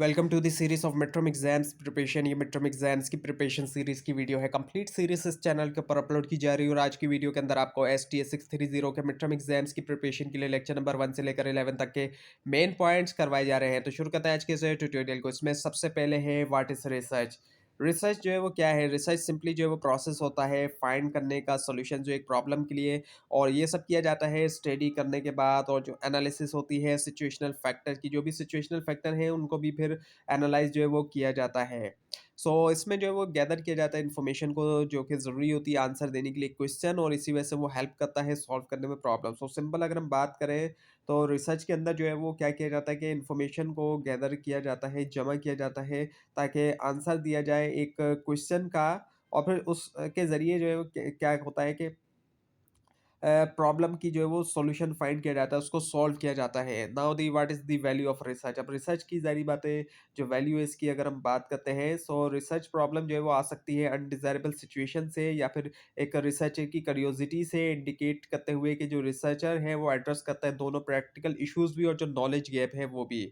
Welcome to the series of mid term exams preparation. ये mid term exams की preparation series की video है। Complete series इस channel के ऊपर अपलोड की जा रही है और आज की वीडियो के अंदर आपको STA 630 के मिड टर्म एग्जाम्स की प्रिपरेशन के लिए लेक्चर नंबर 1 से लेकर 11 तक के मेन पॉइंट्स करवाए जा रहे हैं। तो शुरू करते हैं आज के इस ट्यूटोरियल को। इसमें सबसे पहले है व्हाट इज रिसर्च। रिसर्च जो है वो क्या है? रिसर्च सिंपली जो है वो प्रोसेस होता है फाइंड करने का सोल्यूशन जो एक प्रॉब्लम के लिए, और ये सब किया जाता है स्टडी करने के बाद। और जो एनालिसिस होती है सिचुएशनल फैक्टर की, जो भी सिचुएशनल फैक्टर हैं उनको भी फिर एनालाइज जो है वो किया जाता है। इसमें जो है वो गैदर किया जाता है इन्फॉर्मेशन को, जो कि ज़रूरी होती है आंसर देने के लिए क्वेश्चन, और इसी वजह से वो हेल्प करता है सॉल्व करने में प्रॉब्लम। सिंपल अगर हम बात करें तो रिसर्च के अंदर जो है वो क्या किया जाता है कि इन्फॉर्मेशन को गैदर किया जाता है, जमा किया जाता है, ताकि आंसर दिया जाए एक क्वेश्चन का। और फिर उस के ज़रिए जो है वो क्या होता है कि प्रॉब्लम की जो है वो सॉल्यूशन फाइंड किया जाता है, उसको सॉल्व किया जाता है। Now the what is the value of research. अब रिसर्च की ज़ाहिर बात है, जो वैल्यू है इसकी अगर हम बात करते हैं, रिसर्च प्रॉब्लम जो है वो आ सकती है अनडिज़ायरेबल सिचुएशन से, या फिर एक रिसर्चर की क्यूरियोसिटी से, इंडिकेट करते हुए कि जो रिसर्चर है वो एड्रेस करता है दोनों प्रैक्टिकल इश्यूज़ भी और जो नॉलेज गैप है वो भी।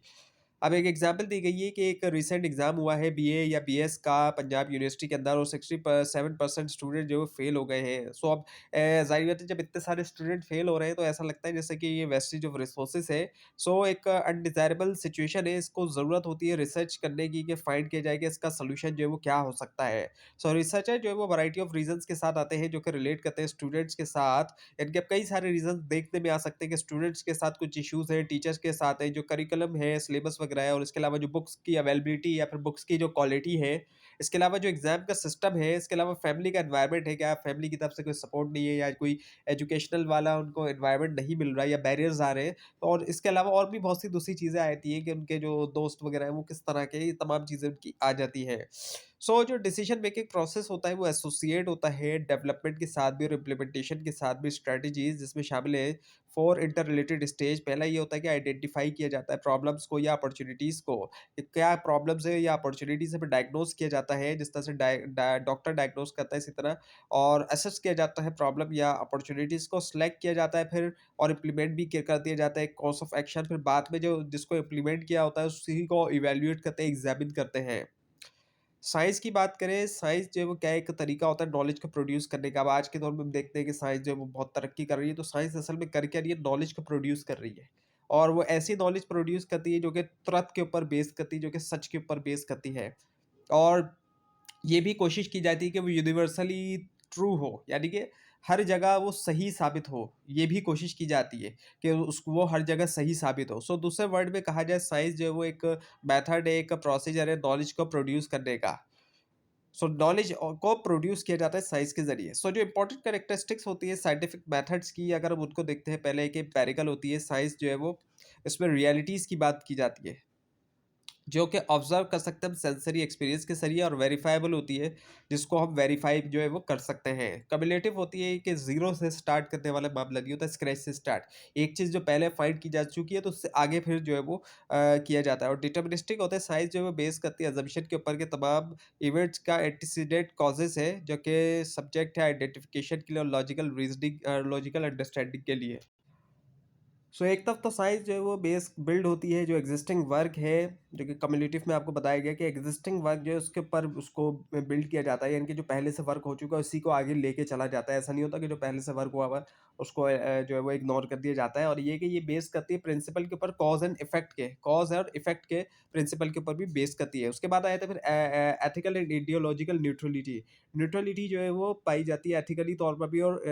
अब एक एग्जांपल दी गई है कि एक रीसेंट एग्जाम हुआ है बीए या बीएस का पंजाब यूनिवर्सिटी के अंदर, और 67% स्टूडेंट जो फेल हो गए हैं। अब जाहिर बात है, जब इतने सारे स्टूडेंट फेल हो रहे हैं तो ऐसा लगता है जैसे कि ये वेस्टेज ऑफ रिसोर्सेज है। एक अनडिजायरेबल सिचुएशन है, इसको ज़रूरत होती है रिसर्च करने की कि फाइंड किया जाए कि इसका सोल्यूशन जो है वो क्या हो सकता है। रिसर्चर जो है वो वैरायटी ऑफ रीजंस के साथ आते हैं, जो कि रिलेट करते हैं स्टूडेंट्स के साथ। इनके अब कई सारे रीजंस देखने में आ सकते हैं कि स्टूडेंट्स के साथ कुछ इश्यूज हैं, टीचर्स के साथ है, जो करिकुलम है, सिलेबस वगैरह है, और इसके अलावा जो बुक्स की अवेलेबिलिटी या फिर बुक्स की जो क्वालिटी है, इसके अलावा जो एग्जाम का सिस्टम है, इसके अलावा फैमिली का एनवायरनमेंट है, क्या फैमिली की तरफ से कोई सपोर्ट नहीं है, या कोई एजुकेशनल वाला उनको एनवायरनमेंट नहीं मिल रहा है, या बैरियर्स आ रहे हैं। और इसके अलावा और भी बहुत सी दूसरी चीज़ें आती हैं कि उनके जो दोस्त वगैरह हैं वो किस तरह के, ये तमाम चीज़ें उनकी आ जाती हैं। जो डिसीजन मेकिंग प्रोसेस होता है वो एसोसिएट होता है डेवलपमेंट के साथ भी और इम्प्लीमेंटेशन के साथ भी स्ट्रेटजीज, जिसमें शामिल है 4 इंटर रिलेटेड स्टेज। पहला ये होता है कि आइडेंटिफाई किया जाता है प्रॉब्लम्स को या अपॉर्चुनिटीज़ को, कि क्या प्रॉब्लम्स है या अपॉर्चुनिटीज़ है, डायग्नोज किया जाता है जिस तरह से डॉक्टर डायग्नोज करता है इसी तरह। और असेस किया जाता है प्रॉब्लम या अपॉर्चुनिटीज़ को, सिलेक्ट किया जाता है फिर, और इम्प्लीमेंट भी कर दिया जाता है कोर्स ऑफ एक्शन। फिर बाद में जो जिसको इम्प्लीमेंट किया होता है उसी को इवेल्युएट करते हैं, एग्जामिन करते हैं। साइंस की बात करें, साइंस जो है वो क्या एक तरीका होता है नॉलेज को प्रोड्यूस करने का। अब आज के दौर में हम देखते हैं कि साइंस जो है वो बहुत तरक्की कर रही है, तो साइंस असल में कर क्या रही है? नॉलेज को प्रोड्यूस कर रही है। और वो ऐसी नॉलेज प्रोड्यूस करती है जो कि तुरंत के ऊपर बेस करती है, जो कि सच के ऊपर बेस करती है। और ये भी कोशिश की जाती है कि वो यूनिवर्सली ट्रू हो, यानी कि हर जगह वो सही साबित हो। ये भी कोशिश की जाती है कि वो हर जगह सही साबित हो। दूसरे वर्ड में कहा जाए, साइंस जो है वो एक मेथड है, एक प्रोसीजर है नॉलेज को प्रोड्यूस करने का। नॉलेज को प्रोड्यूस किया जाता है साइंस के ज़रिए। जो इंपॉर्टेंट कैरेक्टरिस्टिक्स होती है साइंटिफिक मेथड्स की, अगर हम उनको देखते हैं, पहले एक एम्पिरिकल होती है साइंस जो है वो, इसमें रियलिटीज़ की बात की जाती है, जो कि ऑब्जर्व कर सकते हैं हम सेंसरी एक्सपीरियंस के जरिए, और वेरीफाइबल होती है, जिसको हम वेरीफाई जो है वो कर सकते हैं। कम्युलेटिव होती है कि जीरो से स्टार्ट करने वाला मामला नहीं होता, स्क्रैच से स्टार्ट। एक चीज़ जो पहले फाइंड की जा चुकी है तो उससे आगे फिर जो है वो किया जाता है। और डिटर्मिनिस्टिक होता है, साइंस जो है वो बेस करती है अजम्पशन के ऊपर के तमाम इवेंट्स का एंटीसीडेंट कॉजेस है, जो कि सब्जेक्ट है आइडेंटिफिकेशन के लिए और लॉजिकल रीजनिंग, लॉजिकल अंडरस्टैंडिंग के लिए। एक तरफ तो साइंस जो है वो बेस बिल्ड होती है, जो एग्जिस्टिंग वर्क है, जो कि कम्युनिटिव में आपको बताया गया कि एग्जिस्टिंग वर्क जो है उसके ऊपर उसको बिल्ड किया जाता है, यानी कि जो पहले से वर्क हो चुका है उसी को आगे लेके चला जाता है। ऐसा नहीं होता कि जो पहले से वर्क हुआ हुआ है, उसको जो है वो इग्नोर कर दिया जाता है। और ये कि ये बेस करती है प्रिंसिपल के ऊपर, कॉज एंड इफेक्ट के, कॉज और इफेक्ट के प्रिंसिपल के ऊपर भी बेस करती है। उसके बाद आया था फिर ethical and ideological neutrality. Neutrality जो है वो पाई जाती है एथिकली तौर पर भी और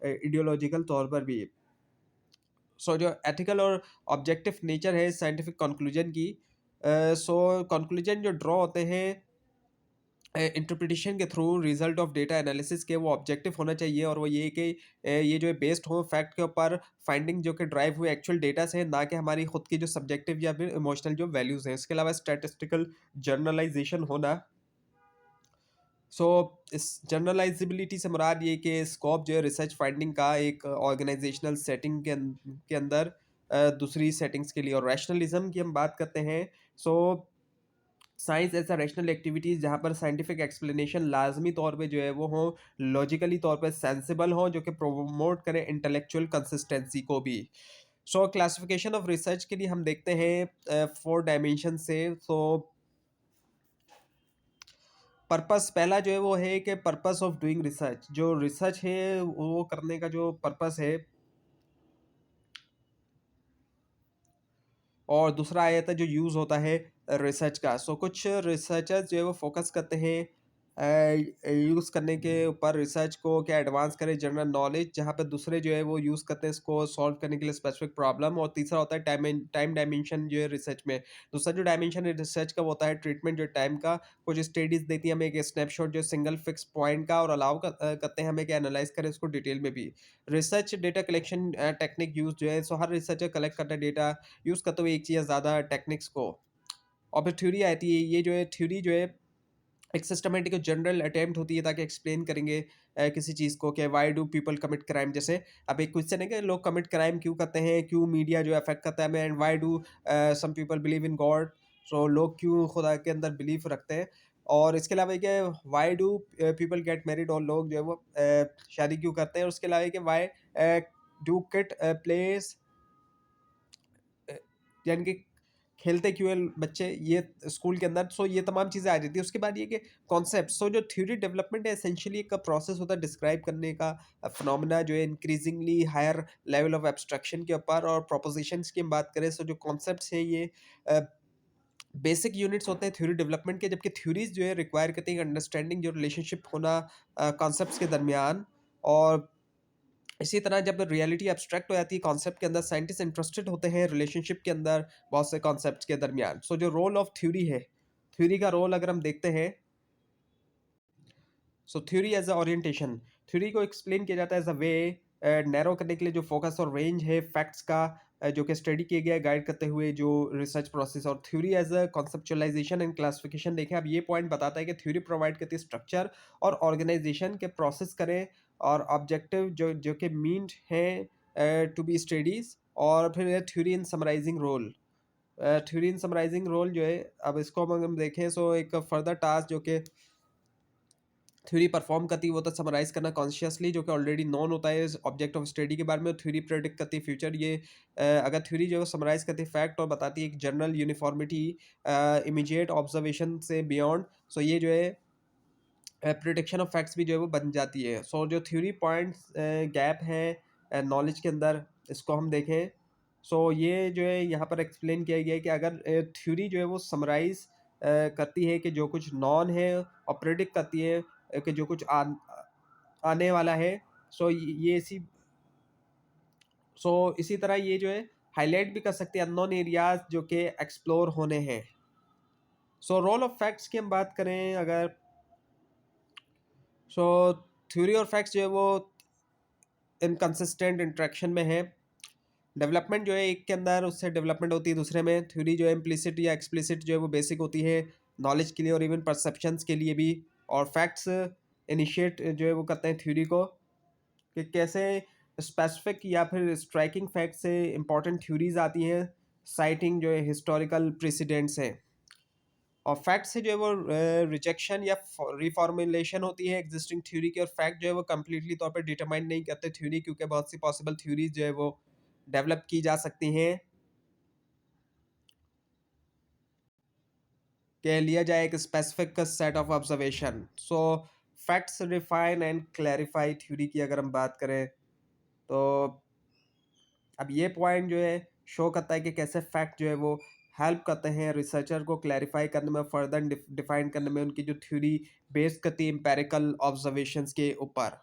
आइडियोलॉजिकल तौर पर भी। जो एथिकल और ऑब्जेक्टिव नेचर है साइंटिफिक कंक्लूजन की, कंक्लूजन जो ड्रॉ होते हैं इंटरप्रिटेशन के through, result of data analysis के, वो ऑब्जेक्टिव होना चाहिए। और वो ये कि ये जो है बेस्ड हो फैक्ट के ऊपर, फाइंडिंग जो कि ड्राइव हुए एक्चुअल डेटा से, ना कि हमारी खुद की जो सब्जेक्टिव या फिर इमोशनल जो वैल्यूज़ हैं। इसके अलावा स्टैटिस्टिकल जर्नलाइजेशन होना। सो इस जनरलाइजेबिलिटी से मुराद ये कि स्कोप जो है रिसर्च फाइंडिंग का एक ऑर्गेनाइजेशनल सेटिंग के अंदर दूसरी सेटिंग्स के लिए। और रैशनलिज्म की हम बात करते हैं। सो साइंस ऐसा रैशनल एक्टिविटीज़ जहाँ पर साइंटिफिक एक्सप्लेनेशन लाजमी तौर पे जो है वो हो, लॉजिकली तौर पे सेंसिबल हो, जो कि प्रोमोट करे इंटेलेक्चुअल कंसिस्टेंसी को भी। सो क्लासिफिकेशन ऑफ रिसर्च के लिए हम देखते हैं 4 डायमेंशन से। सो पर्पस पहला जो है वो है कि पर्पस ऑफ डूइंग रिसर्च, जो रिसर्च है वो करने का जो पर्पस है। और दूसरा आ जाता है जो यूज़ होता है रिसर्च का। सो कुछ रिसर्चर्स जो है वो फोकस करते हैं यूज़ करने के ऊपर रिसर्च को क्या एडवांस करें जनरल नॉलेज, जहाँ पे दूसरे जो है वो यूज़ करते हैं इसको सॉल्व करने के लिए स्पेसिफिक प्रॉब्लम। और तीसरा होता है टाइम डायमेंशन जो है रिसर्च में। दूसरा जो डायमेंशन है रिसर्च का वो होता है ट्रीटमेंट जो टाइम का। कुछ स्टडीज देती है हमें एक स्नैपशॉट जो सिंगल फिक्स पॉइंट का, और अलाउ करते हैं हमें कि एनालाइज करें उसको डिटेल में भी। Research data collection technique use जो है, सो हर रिसर्चर कलेक्ट करता है डेटा यूज़ करते हुए एक चीज़ या ज़्यादा टेक्निक्स को। और फिर थ्योरी आती है, ये जो है थ्योरी जो है एक सिस्टमेटिक और जनरल अटेम्प्ट होती है ताकि एक्सप्लेन करेंगे किसी चीज़ को कि why do people commit crime. जैसे अब एक क्वेश्चन है कि लोग कमिट क्राइम क्यों करते हैं, क्यों मीडिया जो अफेक्ट करता है हमें, and why do some people believe in God. So लोग क्यों खुदा के अंदर बिलीव रखते हैं। और इसके अलावा ये कि why do people get married, और लोग जो है वो शादी क्यों करते हैं। और उसके अलावा ये कि व्हाई डू किड प्लेस, यानी कि खेलते क्यों हैं बच्चे ये स्कूल के अंदर। सो ये तमाम चीज़ें आ जाती है। उसके बाद ये कि कॉन्सेप्ट, सो जो थ्योरी डेवलपमेंट है एसेंशियली एक प्रोसेस होता है डिस्क्राइब करने का फिनोमेना जो है increasingly higher level of abstraction के ऊपर। और प्रोपोजिशंस की हम बात करें, सो जो कॉन्सेप्ट्स हैं ये बेसिक यूनिट्स होते हैं थ्योरी डेवलपमेंट के, जबकि थ्योरीज जो है रिक्वायर करती हैं अंडरस्टैंडिंग जो रिलेशनशिप होना कॉन्सेप्ट्स के दरमियान। और इसी तरह जब रियलिटी एब्स्ट्रैक्ट हो जाती है कॉन्सेप्ट के अंदर, साइंटिस्ट इंटरेस्टेड होते हैं रिलेशनशिप के अंदर बहुत से कॉन्सेप्ट्स के दरमियान। सो जो रोल ऑफ थ्योरी है, थ्योरी का रोल अगर हम देखते हैं, so theory as a orientation, theory को एक्सप्लेन किया जाता है एज अ वे नैरो करने के लिए जो फोकस और रेंज है फैक्ट्स का, जो कि स्टडी किया गया है गाइड करते हुए जो रिसर्च प्रोसेस। और theory as a conceptualization and classification देखें, अब ये पॉइंट बताता है कि थ्योरी प्रोवाइड करती है स्ट्रक्चर और ऑर्गेनाइजेशन के प्रोसेस करें, और ऑब्जेक्टिव जो जो कि मीन है टू बी स्टडीज। और फिर theory in summarizing role, theory in summarizing role जो है, अब इसको हम देखें सो एक फर्दर टास्क जो कि थ्योरी परफॉर्म करती है वो तो समराइज करना कॉन्शियसली, जो कि ऑलरेडी नॉन होता है इस ऑब्जेक्ट ऑफ स्टडी के बारे में। थ्योरी प्रेडिक्ट करती है फ्यूचर। ये अगर थ्योरी जो है समराइज करती है फैक्ट और बताती है एक जनरल यूनिफॉर्मिटी इमीडिएट ऑब्जर्वेशन से बियॉन्ड। सो ये जो है प्रिडिक्शन ऑफ फैक्ट्स भी जो है वो बन जाती है। सो जो थ्योरी पॉइंट्स गैप है नॉलेज के अंदर, इसको हम देखें। सो ये जो है यहाँ पर एक्सप्लेन किया गया है कि अगर थ्योरी जो है वो समराइज करती है कि जो कुछ नॉन है, और प्रिडिक्ट करती है कि जो कुछ आने वाला है। सो ये इसी तरह ये जो है हाईलाइट भी कर सकते हैं अननोन एरियाज जो कि एक्सप्लोर होने हैं। सो रोल ऑफ फैक्ट्स की हम बात करें अगर, सो थ्योरी और फैक्ट्स जो है वो इनकंसिस्टेंट इंटरेक्शन में है। डेवलपमेंट जो है एक के अंदर उससे डेवलपमेंट होती है दूसरे में। थ्योरी जो है इम्प्लिसिट या एक्सप्लिसिट जो है वो बेसिक होती है नॉलेज के लिए और इवन परसेप्शंस के लिए भी। और फैक्ट्स इनिशिएट जो है वो करते हैं थ्योरी को कि कैसे स्पेसिफिक या फिर स्ट्राइकिंग फैक्ट से इंपॉर्टेंट थ्योरीज आती हैं, साइटिंग जो है हिस्टोरिकल प्रेसिडेंट्स हैं। और फैक्ट से जो है वो रिजेक्शन या रिफॉर्मुलेशन होती है एग्जिस्टिंग थ्योरी की। और फैक्ट जो है वो कम्प्लीटली तौर पर डिटरमाइन नहीं करते थ्योरी, क्योंकि बहुत सी पॉसिबल थ्योरीज जो है वो डेवलप की जा सकती हैं कि लिया जाए एक specific set of observation. So facts refine and clarify theory की अगर हम बात करें, तो अब ये पॉइंट जो है शो करता है कि कैसे फैक्ट जो है वो हेल्प करते हैं रिसर्चर को क्लैरिफाई करने में, फर्दर डिफाइन करने में उनकी जो थ्योरी बेस्ड करती है एम्पेरिकल ऑब्जर्वेशंस के ऊपर।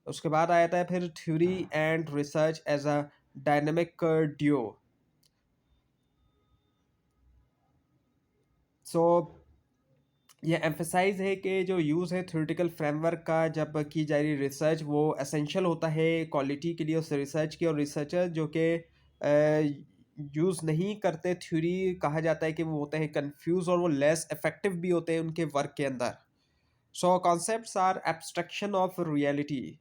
उसके बाद आ जाता है फिर theory and research as a dynamic duo. So ये एम्फेसाइज है कि जो यूज़ है थ्योरेटिकल फ्रेमवर्क का जब की जा रही रिसर्च, वो एसेंशियल होता है क्वालिटी के लिए उस रिसर्च की। और रिसर्चर जो कि यूज़ नहीं करते थ्योरी, कहा जाता है कि वो होते हैं कंफ्यूज, और वो लेस इफेक्टिव भी होते हैं उनके वर्क के अंदर। So concepts are abstraction of reality.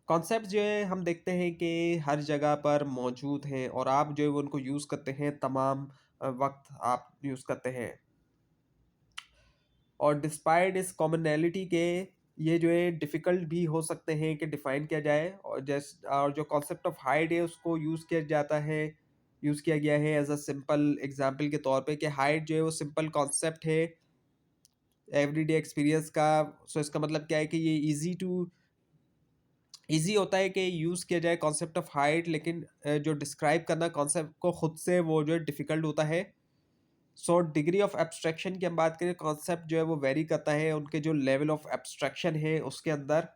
Concept जो है हम देखते हैं कि हर जगह पर मौजूद हैं, और आप जो है वो उनको यूज़ करते हैं तमाम वक्त आप यूज़ करते हैं। और डिस्पाइट इस कॉमनैलिटी के ये जो है डिफ़िकल्ट भी हो सकते हैं कि डिफ़ाइन किया जाए, और जो कॉन्सेप्ट ऑफ हाइट है उसको यूज़ किया गया है एज़ अ सिंपल एग्ज़ाम्पल के तौर पे कि हाइट जो है वो सिंपल कॉन्सेप्ट है एवरीडे एक्सपीरियंस का। सो इसका मतलब क्या है कि ये ईज़ी होता है कि यूज़ किया जाए कॉन्सेप्ट ऑफ हाइट, लेकिन जो डिस्क्राइब करना कॉन्सेप्ट को खुद से वो जो है डिफ़िकल्ट होता है। सो डिग्री ऑफ एब्स्ट्रैक्शन की हम बात करें, कॉन्सेप्ट जो है वो वेरी करता है उनके जो लेवल ऑफ एब्स्ट्रैक्शन है उसके अंदर।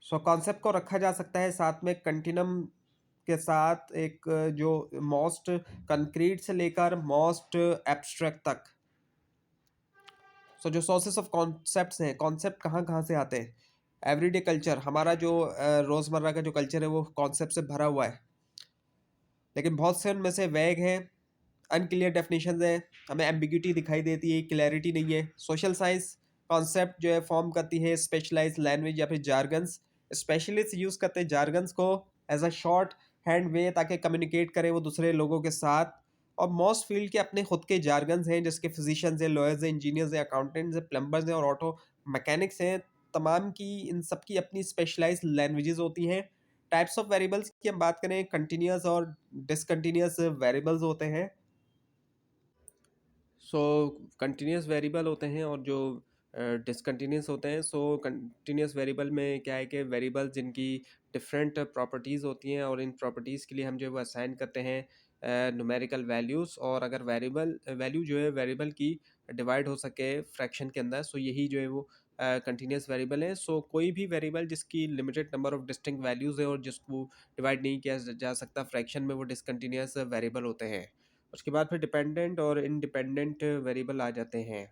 सो कॉन्सेप्ट को रखा जा सकता है साथ में कंटिन्यूम के साथ, एक जो मोस्ट कंक्रीट से लेकर मोस्ट एब्स्ट्रैक्ट तक। सो जो सोर्सेस ऑफ कॉन्सेप्ट्स हैं, कॉन्सेप्ट कहाँ कहाँ से आते हैं। एवरीडे कल्चर, हमारा जो रोज़मर्रा का जो कल्चर है वो कॉन्सेप्ट से भरा हुआ है, लेकिन बहुत से उनमें से वैग हैं, अनक्लियर डेफिनेशंस हैं, हमें एम्बिग्यूटी दिखाई देती है, क्लैरिटी नहीं है। सोशल साइंस कॉन्सेप्ट जो है फॉर्म करती है स्पेशलाइज्ड लैंग्वेज या फिर जार्गन्स। स्पेशलिस्ट यूज़ करते हैं जार्गन्स को एज अ शॉर्ट हैंड वे, ताकि कम्युनिकेट करें वो दूसरे लोगों के साथ। और मोस्ट फील्ड के अपने खुद के जार्गन्स हैं, जिसके फिजिशियंस हैं, लॉयर्स हैं, इंजीनियर्स हैं, अकाउंटेंट्स हैं, प्लम्बर्स हैं और ऑटो मैकेनिक्स हैं। तमाम की इन सब की अपनी स्पेशलाइज्ड लैंग्वेजेस होती हैं। टाइप्स ऑफ वेरिएबल्स की हम बात करें, कंटिन्यूअस और डिसकंटिन्यूअस वेरिएबल्स होते हैं। सो कंटिन्यूअस वेरिएबल होते हैं और जो डिसकंटिन्यूअस होते हैं। सो कंटिन्यूअस वेरिएबल में क्या है कि वेरिएबल जिनकी डिफरेंट प्रॉपर्टीज़ होती हैं, और इन प्रॉपर्टीज़ के लिए हम जो है वो असाइन करते हैं न्यूमेरिकल वैल्यूज़। और अगर वैल्यू जो है वेरिएबल की डिवाइड हो सके फ्रैक्शन के अंदर, सो यही जो है वो कंटिन्यूअस वेरिएबल है। सो कोई भी वेरिएबल जिसकी limited number of distinct values है और जिसको डिवाइड नहीं किया जा सकता फ्रैक्शन में, वो डिसकंटिन्यूअस वेरिएबल होते हैं। उसके बाद फिर डिपेंडेंट और इंडिपेंडेंट वेरिएबल आ जाते हैं।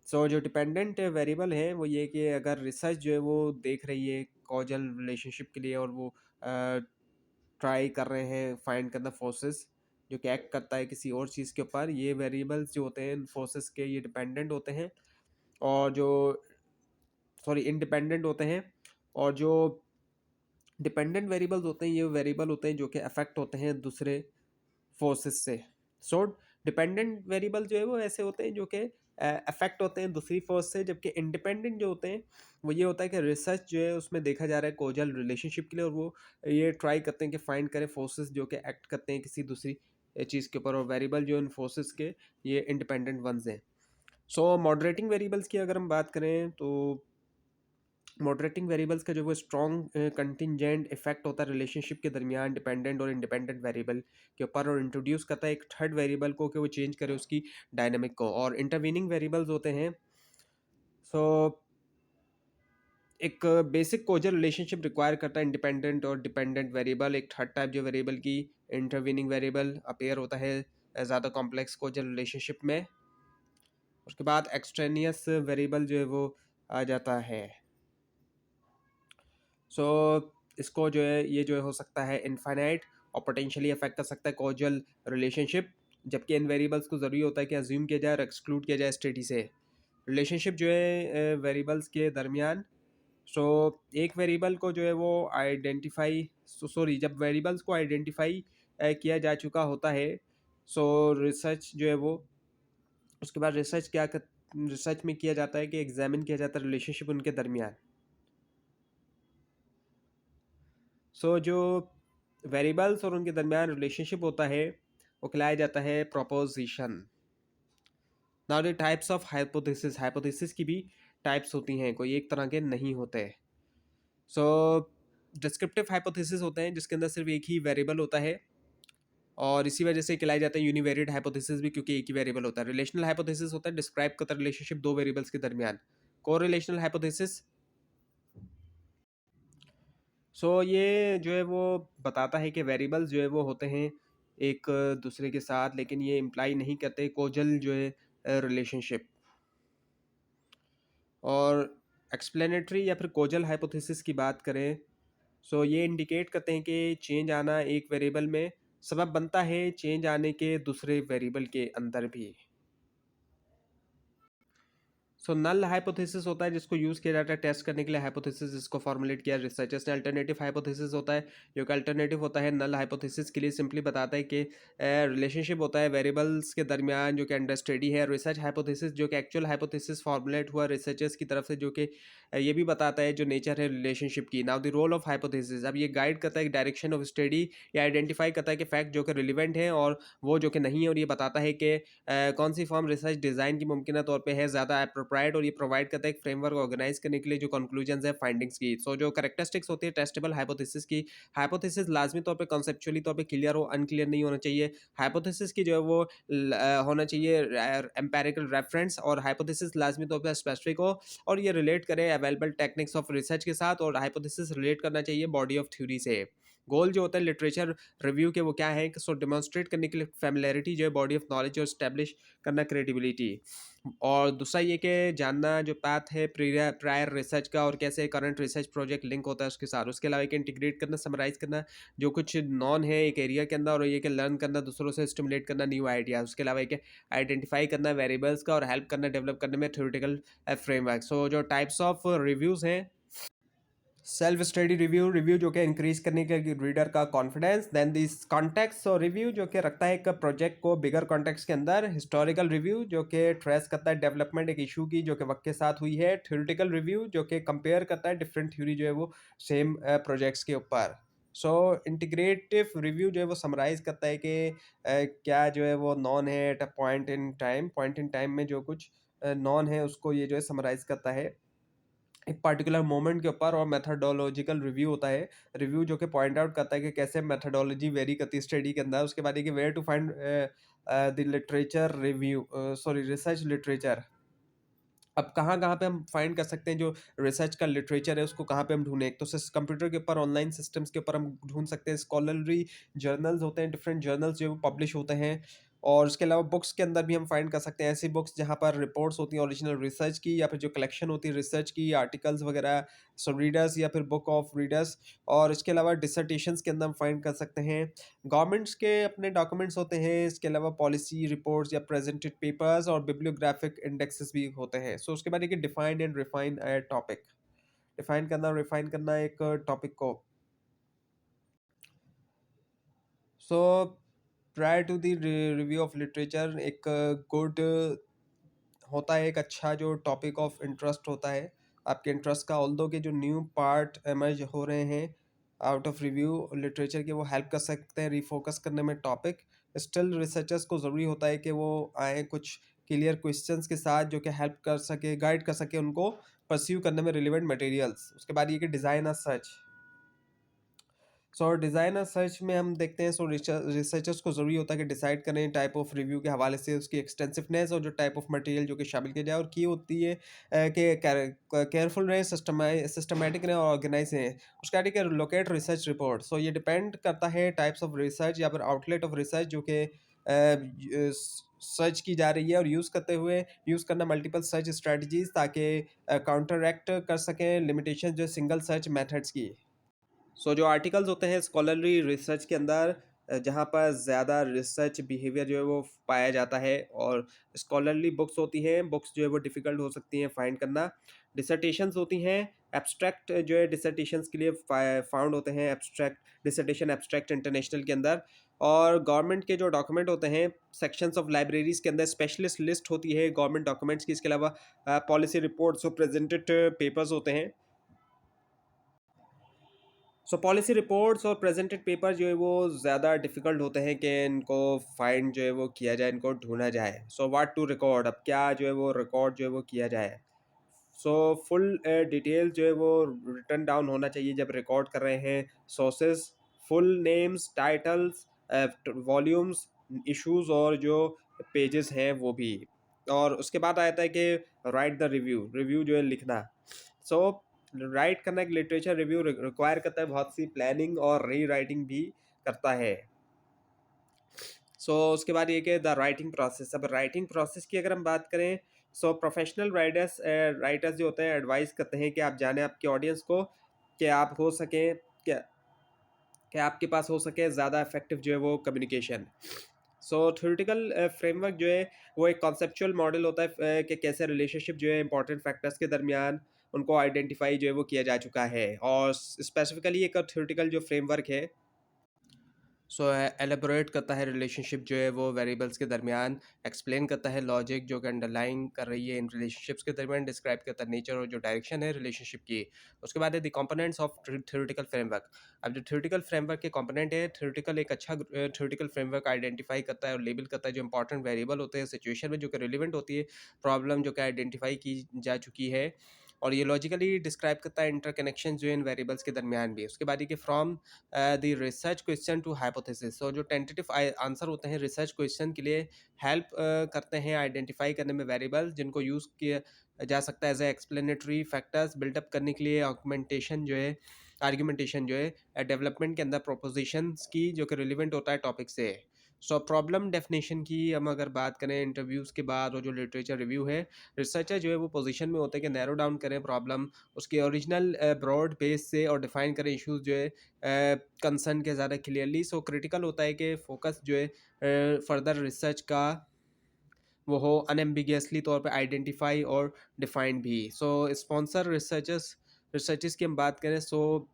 सो जो डिपेंडेंट वेरिएबल है वो ये कि अगर रिसर्च जो है वो देख रही है कॉजल रिलेशनशिप के लिए, और वो ट्राई कर रहे हैं फाइंड करना फोर्सेस जो कि एक्ट करता है किसी और चीज़ के ऊपर, ये वेरिएबल्स जो होते हैं फोर्सेस के, ये डिपेंडेंट होते हैं। और जो सॉरी इंडिपेंडेंट होते हैं। और जो डिपेंडेंट वेरिएबल्स होते हैं, ये वेरिएबल होते हैं जो कि अफेक्ट होते हैं दूसरे फोर्सेस से। सो डिपेंडेंट वेरिएबल जो है वो ऐसे होते हैं जो कि अफेक्ट होते हैं दूसरी फोर्स से, जबकि इंडिपेंडेंट जो होते हैं वो ये होता है कि रिसर्च जो है उसमें देखा जा रहा है कोजल रिलेशनशिप के लिए, और वो ये ट्राई करते हैं कि फाइंड करें फोर्सेस जो कि एक्ट करते हैं किसी दूसरी चीज़ के ऊपर, और वेरिएबल जो इन फोर्सेस के ये इंडिपेंडेंट वंस हैं। सो मॉडरेटिंग वेरिएबल्स की अगर हम बात करें, तो मॉडरेटिंग वेरिएबल्स का जो वो स्ट्रॉन्ग कंटिंजेंट इफेक्ट होता है रिलेशनशिप के दरमियान डिपेंडेंट और इंडिपेंडेंट वेरिएबल के ऊपर, और इंट्रोड्यूस करता है एक थर्ड वेरिएबल को कि वो चेंज करे उसकी डायनामिक को। और इंटरवीनिंग वेरिएबल्स होते हैं। सो एक बेसिक कोजल रिलेशनशिप रिक्वायर करता है इंडिपेंडेंट और डिपेंडेंट वेरिएबल। एक थर्ड टाइप जो वेरिएबल की इंटरवीनिंग वेरिएबल अपेयर होता है ज़्यादा कॉम्प्लेक्स कोजल रिलेशनशिप में। उसके बाद एक्सट्रेनियस वेरिएबल जो है वो आ जाता है। सो इसको जो है ये जो है हो सकता है इनफाइनाइट, और पोटेंशियली अफेक्ट कर सकता है कॉजल रिलेशनशिप, जबकि इन वेरिएबल्स को ज़रूरी होता है कि अज्यूम किया जाए और एक्सक्लूड किया जाए स्टडी से रिलेशनशिप जो है वेरिएबल्स के दरमियान। सो एक वेरिएबल को जो है वो आइडेंटिफाई सॉरी जब वेरिएबल्स को आइडेंटिफाई किया जा चुका होता है, सो रिसर्च जो है वो उसके बाद रिसर्च में किया जाता है कि एग्जामिन किया जाता है रिलेशनशिप उनके दरमियान। सो जो वेरिएबल्स और उनके दरमियान रिलेशनशिप होता है वो कहलाया जाता है proposition. Now the types of hypothesis, hypothesis की भी टाइप्स होती हैं, कोई एक तरह के नहीं होते। सो डिस्क्रिप्टिव हाइपोथेसिस होते हैं जिसके अंदर सिर्फ एक ही वेरिएबल होता है, और इसी वजह से कहलाए जाते हैं यूनिवेरिएट हाइपोथेसिस भी, क्योंकि एक ही वेरिएबल होता है। रिलेशनल हाइपोथेसिस होता है डिस्क्राइब करता है रिलेशनशिप दो वेरिएबल्स के दरमियान। कोरिलेशनल हाइपोथेसिस, सो ये जो है वो बताता है कि वेरिएबल्स जो है वो होते हैं एक दूसरे के साथ, लेकिन ये इम्प्लाई नहीं करते कोजल जो है रिलेशनशिप। और एक्सप्लेनेटरी या फिर कोजल हाइपोथेसिस की बात करें, सो ये इंडिकेट करते हैं कि चेंज आना एक वेरिएबल में सबब बनता है चेंज आने के दूसरे वेरिएबल के अंदर भी। सो नल हाइपोथेसिस होता है जिसको यूज़ किया जाता है टेस्ट करने के लिए हाइपोथेसिस जिसको फॉर्मुलेट किया रिसर्चर्स ने। अल्टरनेटिव हाइपोथेसिस होता है जो कि अल्टरनेटिव होता है नल हाइपोथेसिस के लिए, सिंपली बताता है कि रिलेशनशिप होता है वेरिएबल्स के दरमियान जो कि अंडर स्टडी है। रिसर्च हाइपोथेसिस जो कि एक्चुअल हाइपोथेसिस फॉर्मुलेट हुआ रिसर्चर्स की तरफ से, जो कि ये भी बताता है जो नेचर है रिलेशनशिप की। Now the role of hypothesis, अब ये गाइड करता है डायरेक्शन ऑफ स्टडी या आइडेंटिफाई करता है कि फैक्ट जो कि रिलेवेंट है और वो जो कि नहीं है, और ये बताता है कि कौन सी फॉर्म रिसर्च डिज़ाइन की मुमकिन तौर पे है ज़्यादा अप्रोप्राइट, और ये प्रोवाइड करता है एक फ्रेमवर्क ऑर्गेनाइज करने के लिए जो कंक्लूजन्स है फाइंडिंग्स की। सो जो कैरेक्टरिस्टिक्स होती है टेस्टेबल हाइपोथेसिस की, हाइपोथेसिस लाजमी तौर पे कॉन्सेप्चुअली तौर पे क्लियर हो, अनक्लियर नहीं होना चाहिए। हाइपोथेसिस की जो है वो होना चाहिए एम्पेरिकल रेफरेंस, और हाइपोथेसिस लाजमी तौर पर स्पेसिफिक हो और ये रिलेट करे अवेलेबल टेक्निक्स ऑफ रिसर्च के साथ, और हाइपोथेसिस रिलेट करना चाहिए बॉडी ऑफ थ्योरी से। गोल जो होता है लिटरेचर रिव्यू के वो क्या है कि सो डेमोन्स्ट्रेट करने के लिए फेमिलियरिटी जो है बॉडी ऑफ नॉलेज, और स्टैब्लिश करना क्रेडिबिलिटी। और दूसरा ये कि जानना जो पाथ है प्रायर रिसर्च का और कैसे करंट रिसर्च प्रोजेक्ट लिंक होता है उसके साथ। उसके अलावा एक इंटीग्रेट करना, समराइज करना जो कुछ नॉन है एक एरिया के अंदर, और ये कि लर्न करना, दूसरों से स्टिमुलेट करना न्यू आइडियाज। उसके अलावा एक आइडेंटिफाई करना वेरिएबल्स का, और हेल्प करना डेवलप करने में थ्योरेटिकल फ्रेमवर्क। सो जो टाइप्स ऑफ रिव्यूज़ हैं, सेल्फ स्टडी रिव्यू, रिव्यू जो कि इंक्रीज करने के रीडर का कॉन्फिडेंस। देन दिस कॉन्टेक्स्ट और रिव्यू जो कि रखता है एक प्रोजेक्ट को बिगर कॉन्टेक्स्ट के अंदर। हिस्टोरिकल रिव्यू जो कि ट्रेस करता है डेवलपमेंट एक इशू की जो कि वक्त के साथ हुई है। थ्योरेटिकल रिव्यू जो कि कंपेयर करता है डिफरेंट थ्योरी जो है वो सेम प्रोजेक्ट्स के ऊपर। सो इंटीग्रेटिव रिव्यू जो है वो समराइज करता है कि क्या जो है वो नॉन है at a point in time में जो कुछ नॉन है उसको ये जो है समराइज करता है एक पर्टिकुलर मोमेंट के ऊपर। और मेथडोलॉजिकल रिव्यू होता है, रिव्यू जो कि पॉइंट आउट करता है कि कैसे मेथडोलॉजी वेरी करती है स्टडी के अंदर। उसके बाद ये कि where to find the literature review, sorry research literature. अब कहाँ-कहाँ पे हम फाइंड कर सकते हैं जो रिसर्च का लिटरेचर है उसको कहाँ पे हम ढूँढें? एक तो कंप्यूटर के ऊपर ऑनलाइन सिस्टम्स के ऊपर हम ढूँढ सकते हैं। स्कॉलरली जर्नल्स होते हैं, डिफरेंट जर्नल्स जो पब्लिश होते हैं। और उसके अलावा बुक्स के अंदर भी हम फाइंड कर सकते हैं ऐसी बुक्स जहाँ पर रिपोर्ट्स होती हैं ओरिजिनल रिसर्च की, या फिर जो कलेक्शन होती है रिसर्च की, आर्टिकल्स वगैरह, सो रीडर्स या फिर बुक ऑफ रीडर्स। और इसके अलावा डिसर्टेशंस के अंदर हम फाइंड कर सकते हैं गवर्नमेंट्स के अपने डॉक्यूमेंट्स होते हैं। इसके अलावा पॉलिसी रिपोर्ट्स या प्रेजेंटेड पेपर्स और बिब्लियोग्राफिक इंडेक्सेस भी होते हैं। सो उसके बाद एक define and refine topic, define करना और रिफाइन करना एक टॉपिक को। So prior to the review of literature एक गुड होता है, एक अच्छा जो टॉपिक ऑफ इंटरेस्ट होता है आपके इंटरेस्ट का। ऑल्दो के जो न्यू पार्ट एमर्ज हो रहे हैं आउट ऑफ रिव्यू लिटरेचर के, वो हेल्प कर सकते हैं रिफोकस करने में टॉपिक। स्टिल रिसर्चर्स को ज़रूरी होता है कि वो आए कुछ क्लियर क्वेश्चंस के साथ जो कि हेल्प कर सके, गाइड कर सके उनको परस्यू करने में रिलेवेंट मटेरियल्स। उसके बाद ये कि डिज़ाइन सर्च। सो डिज़ाइनर सर्च में हम देखते हैं, सो रिसर्चर्स को ज़रूरी होता है कि डिसाइड करें टाइप ऑफ रिव्यू के हवाले से उसकी एक्सटेंसिवनेस और जो टाइप ऑफ मटेरियल जो कि शामिल किया जाए। और की होती है कि केयरफुल रहें, सिस्टमेटिक रहें और ऑर्गेनाइज रहें। उसका है कि लोकेट रिसर्च रिपोर्ट। सो ये डिपेंड करता है टाइप्स ऑफ रिसर्च या फिर आउटलेट ऑफ रिसर्च जो कि सर्च की जा रही है, और यूज़ करना मल्टीपल सर्च स्ट्रेटजीज ताकि काउंटरएक्ट कर सकें लिमिटेशन जो सिंगल सर्च मेथड्स की। सो जो आर्टिकल्स होते हैं स्कॉलरली रिसर्च के अंदर, जहाँ पर ज़्यादा रिसर्च बिहेवियर जो है वो पाया जाता है, और स्कॉलरली बुक्स होती हैं, बुक्स जो है वो डिफ़िकल्ट हो सकती हैं फाइंड करना। डिसर्टेशंस होती हैं, एब्स्ट्रैक्ट जो है डिसर्टेशंस के लिए फाउंड होते हैं, एब्स्ट्रैक्ट डिसर्टेशन एब्स्ट्रैक्ट इंटरनेशनल के अंदर। और गवर्नमेंट के जो डॉक्यूमेंट होते हैं सेक्शंस ऑफ लाइब्रेरीज़ के अंदर स्पेशलिस्ट लिस्ट होती है गवर्नमेंट डॉक्यूमेंट्स की। इसके अलावा पॉलिसी रिपोर्ट्स और प्रेजेंटेड पेपर्स होते हैं। सो पॉलिसी रिपोर्ट्स और प्रेजेंटेड पेपर जो है वो ज़्यादा डिफ़िकल्ट होते हैं कि इनको फाइंड जो है वो किया जाए, इनको ढूंढा जाए। सो व्हाट टू रिकॉर्ड, अब क्या जो है वो रिकॉर्ड जो है वो किया जाए। सो फुल डिटेल जो है वो रिटन डाउन होना चाहिए जब रिकॉर्ड कर रहे हैं। Sources, full names, titles, volumes, issues और जो पेजेस हैं वो भी। और उसके बाद आता है कि राइट द रिव्यू, रिव्यू जो है लिखना। सो राइट करना एक लिटरेचर रिव्यू रिक्वायर करता है बहुत सी प्लानिंग और री राइटिंग भी करता है। उसके बाद ये कि द राइटिंग प्रोसेस। अब राइटिंग प्रोसेस की अगर हम बात करें, प्रोफेशनल राइटर्स जो होते हैं एडवाइस करते हैं कि आप जाने आपके ऑडियंस को कि आप हो सकें, क्या कि आपके पास हो सके ज़्यादा इफेक्टिव जो है वो कम्युनिकेशन। सो थ्योरेटिकल फ्रेमवर्क जो है वो एक कॉन्सेप्चुअल मॉडल होता है कि कैसे रिलेशनशिप जो है इंपॉर्टेंट फैक्टर्स के दरमियान उनको आइडेंटिफाई जो है वो किया जा चुका है, और स्पेसिफिकली एक थ्योरेटिकल जो फ्रेमवर्क है सो एलेबोरेट करता है रिलेशनशिप जो है वो वेरिएबल्स के दरमियान, एक्सप्लेन करता है लॉजिक जो कि अंडरलाइंग कर रही है इन रिलेशनशिप्स के दरमियान, डिस्क्राइब करता है नेचर और जो डायरेक्शन है रिलेशनशिप की। उसके बाद है the components of theoretical framework. अब जो थ्योरेटिकल फ्रेमवर्क के कंपोनेंट है, थ्योरेटिकल एक अच्छा थ्योरेटिकल फ्रेमवर्क आइडेंटिफाई करता है और लेबल करता है जो इंपॉर्टेंट वेरिएबल होते हैं सिचुएशन में, जो कि रिलेवेंट होती है, प्रॉब्लम जो कि आइडेंटिफाई की जा चुकी है, और ये लॉजिकली डिस्क्राइब करता है इंटरकनेक्शन जो इन वेरिएबल्स के दरमियान भी। उसके बाद ये कि from the research question to hypothesis, so जो टेंटेटिव आंसर होते हैं रिसर्च क्वेश्चन के लिए हेल्प करते हैं आइडेंटिफाई करने में वेरिएबल जिनको यूज़ किया जा सकता है as a explanatory factors build up करने के लिए, ऑगमेंटेशन जो है आर्ग्यूमेंटेशन जो है डेवलपमेंट के अंदर प्रोपोजिशंस की, जो कि रिलेवेंट होता है टॉपिक से। सो प्रॉब्लम डेफिनेशन की हम अगर बात करें इंटरव्यूज़ के बाद, और जो लिटरेचर रिव्यू है, रिसर्चर जो है वो पोजीशन में होते हैं कि नैरो डाउन करें प्रॉब्लम उसके ओरिजिनल ब्रॉड बेस से, और डिफाइन करें इश्यूज जो है कंसर्न के ज़्यादा क्लियरली। सो क्रिटिकल होता है कि फोकस जो है फर्दर रिसर्च का वो हो अनएम्बिगियसली तौर पे आइडेंटिफाई और डिफाइंड भी। सो स्पॉन्सर रिसर्चेस की हम बात करें, so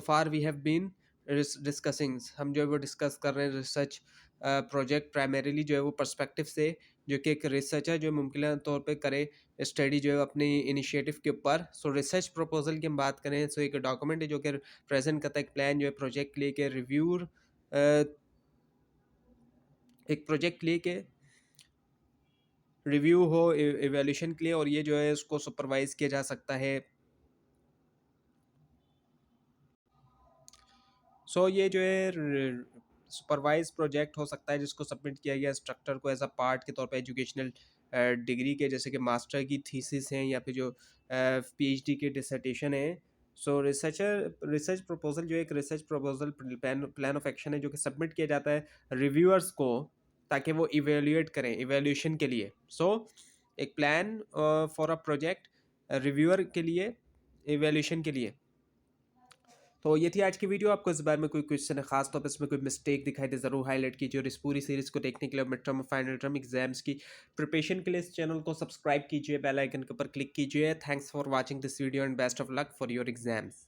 far we have been discussing, हम जो है वो डिस्कस कर रहे हैं रिसर्च प्रोजेक्ट प्राइमरीली जो है वो पर्सपेक्टिव से, जो कि एक रिसर्चर जो मुमकिन तौर पे करे स्टडी जो है अपनी इनिशिएटिव के ऊपर। सो रिसर्च प्रपोजल की हम बात करें, सो एक डॉक्यूमेंट है जो कि प्रेजेंट करता है एक प्लान जो है प्रोजेक्ट के लिए, के रिव्यू एक प्रोजेक्ट के लिए के रिव्यू हो इवेल्यूशन के लिए, और ये जो है उसको सुपरवाइज किया जा सकता है। सो ये जो है सुपरवाइज प्रोजेक्ट हो सकता है जिसको सबमिट किया गया इंस्ट्रक्टर को एज अ पार्ट के तौर पे एजुकेशनल डिग्री के, जैसे कि मास्टर की थीसिस हैं या फिर जो पीएचडी के डिसर्टेशन है। सो रिसर्च प्रपोजल जो है एक research proposal plan of action है जो कि सबमिट किया जाता है रिव्यूअर्स को, ताकि वो इवेल्युएट करें इवेल्यूशन के लिए। सो एक plan for a project reviewer के लिए, इवेल्यूशन के लिए। तो ये थी आज की वीडियो। आपको इस बारे में कोई क्वेश्चन है, खास तौर पे इसमें कोई मिस्टेक दिखाई दे, ज़रूर हाईलाइट कीजिए, और इस पूरी सीरीज को देखने के लिए मिड टर्म और फाइनल टर्म एग्जाम्स की प्रिपरेशन के लिए इस चैनल को सब्सक्राइब कीजिए, बेल आइकन के ऊपर क्लिक कीजिए। Thanks for watching this video and best of luck for your exams.